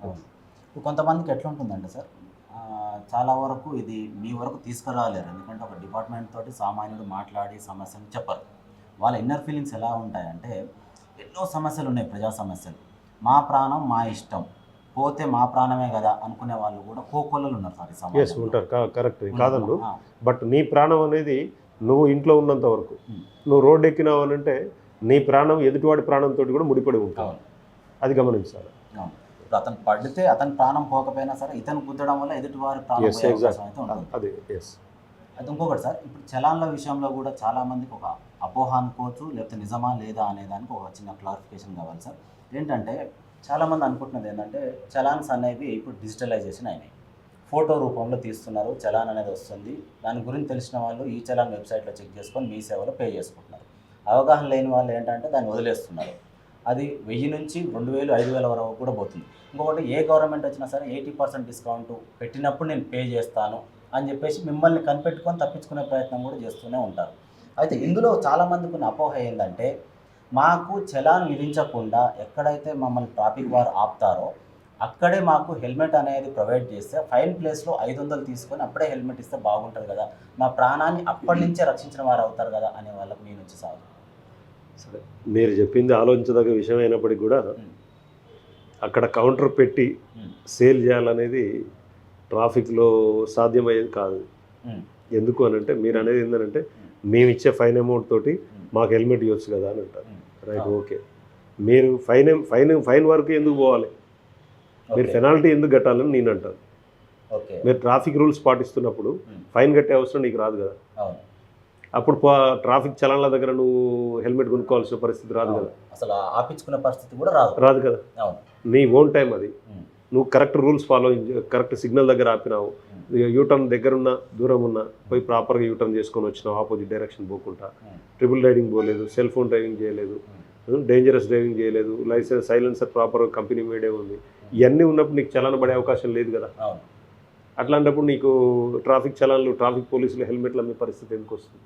అవును. ఇప్పుడు కొంతమందికి ఎట్లుంటుందంటే సార్, చాలా వరకు ఇది మీ వరకు తీసుకురాలేరు. ఎందుకంటే ఒక డిపార్ట్‌మెంట్ తోటి సామాన్యుడు మాట్లాడి సమస్యను చెప్పరు. వాళ్ళ ఇన్నర్ ఫీలింగ్స్ ఎలా ఉంటాయంటే, ఎన్నో సమస్యలున్నాయి, ప్రజా సమస్యలు. మా ప్రాణం మా ఇష్టం. పోతే మా ప్రాణమే గదా! అనుకునే వాళ్ళు గూడా కోకొల్లలున్నారు సార్ ఈ సమాజంలో. ఉంటారు. కరెక్ట్ ఉన్నారు. కాదనను. ఆ! బట్ నీ ప్రాణం అనేది నువ్వు ఇంట్లో ఉన్నంత వరకు. హ్మ్. నువ్వు రోడ్డు ఎక్కినావనంటే నీ ప్రాణం ఎదుటివాడి ప్రాణంతోటి కూడా ముడిపడి ఉంటుంది. అవును. అది గమనించాలి. అవును. ఇప్పుడు అతను పడితే అతని ప్రాణం పోకపోయినా సరే, ఇతను గుద్దడం వల్ల ఎదుటివారి ప్రాణం పోయే అవకాశం అయితే ఉంటుంది. అది యెస్. అయితే ఇంకొకటి సార్, ఇప్పుడు చలాన్ల విషయంలో గూడా చాలామందికి ఒక అపోహ అనుకోవచ్చు, లేకపోతే నిజమా లేదా అనేదానికి ఒక చిన్న క్లారిఫికేషన్ కావాలి సార్. ఏంటంటే చాలామంది అనుకుంటున్నది ఏంటంటే, చలాన్స్ అనేవి ఇప్పుడు డిజిటలైజేషన్ అయినాయి. ఫోటో రూపంలో తీస్తున్నారు, చలాన్ అనేది వస్తుంది. దాని గురించి తెలిసిన వాళ్ళు ఈ చలాన్ వెబ్సైట్‌లో చెక్ చేసుకొని మీ సేవలో పే చేసుకుంటున్నారు. అవగాహన లేని వాళ్ళు ఏంటంటే దాన్ని వదిలేస్తున్నారు. అది 1000 నుంచి 2000, 5000 వరకు కూడా పోతుంది. ఇంకొకటి, ఏ గవర్నమెంట్ వచ్చినా సరే 80% డిస్కౌంట్ పెట్టినప్పుడు నేను పే చేస్తాను అని చెప్పేసి మిమ్మల్ని కనిపెట్టుకొని తప్పించుకునే ప్రయత్నం కూడా చేస్తూనే ఉంటారు. అయితే ఇందులో చాలామందికి ఉన్న అపోహ ఏందంటే, మాకు చలాన్ విధించకుండా ఎక్కడైతే మమ్మల్ని ట్రాఫిక్ వారు ఆపుతారో అక్కడే మాకు హెల్మెట్ అనేది ప్రొవైడ్ చేస్తే ఫైన్ ప్లేస్‌లో 500 తీసుకొని అప్పుడే హెల్మెట్ ఇస్తే బాగుంటది గదా! మా ప్రాణాన్ని అప్పటి నుంచే రక్షించిన వారు అవుతారు గదా! అనే వాళ్ళకి మీ నుంచి సవాల్. సరే. మీరు చెప్పింది ఆలోచించదగ్గ విషయం అయినప్పటికీ కూడా హ్మ్. అక్కడ కౌంటర్ పెట్టి హ్మ్. సేల్ చేయాలనేది ట్రాఫిక్‌లో సాధ్యమయ్యేది కాదు. హ్మ్. ఎందుకు అనంటే మీరనేది ఏందనంటే, హ్మ్. మేమిచ్చే ఫైన్ అమౌంట్ తోటి హ్మ్. మాకు హెల్మెట్ ఇవ్వచ్చు కదా అని అంటారు. హ్మ్. రైట్. అవును. ఓకే. మీరు ఫైన్ వరకు ఎందుకు పోవాలి? మీరు ఓకే. పెనాల్టీ ఎందుకు కట్టాలని నేనంటాను. ఓకే. మీరు ట్రాఫిక్ రూల్స్ పాటిస్తున్నప్పుడు హ్మ్. ఫైన్ కట్టే అవసరం నీకు రాదు కదా! అవును. అప్పుడు ట్రాఫిక్ చలనాల దగ్గర నువ్వు హెల్మెట్ కొనుక్కోవాల్సిన పరిస్థితి రాదు అవును. కదా! అసలు ఆపించుకునే పరిస్థితి కూడా రాదు. రాదు కదా! అవును. నీ ఓన్ టైం అది. హ్మ్. నువ్వు correct rules follow correct signal దగ్గర ఆపినావు. హ్మ్. యూటర్న్ దగ్గరున్న, దూరం ఉన్న పోయి ప్రాపర్‌గా యూటర్న్ చేసుకొని వచ్చినావు ఆపోజిట్ డైరెక్షన్ పోకుండా. హ్మ్. ట్రిపుల్ రైడింగ్ పోలేదు, సెల్ ఫోన్ డ్రైవింగ్ చేయలేదు, హ్మ్. డేంజరస్ డ్రైవింగ్ చేయలేదు, సైలెన్సర్ ప్రాపర్ కంపెనీ మేడే ఉంది. ఇవన్నీ ఉన్నప్పుడు నీకు చలాన పడే అవకాశం లేదు కదా! అవును. అట్లాంటప్పుడు నీకు ట్రాఫిక్ పోలీసులు హెల్మెట్లు అమ్మే పరిస్థితి ఎందుకొస్తుంది?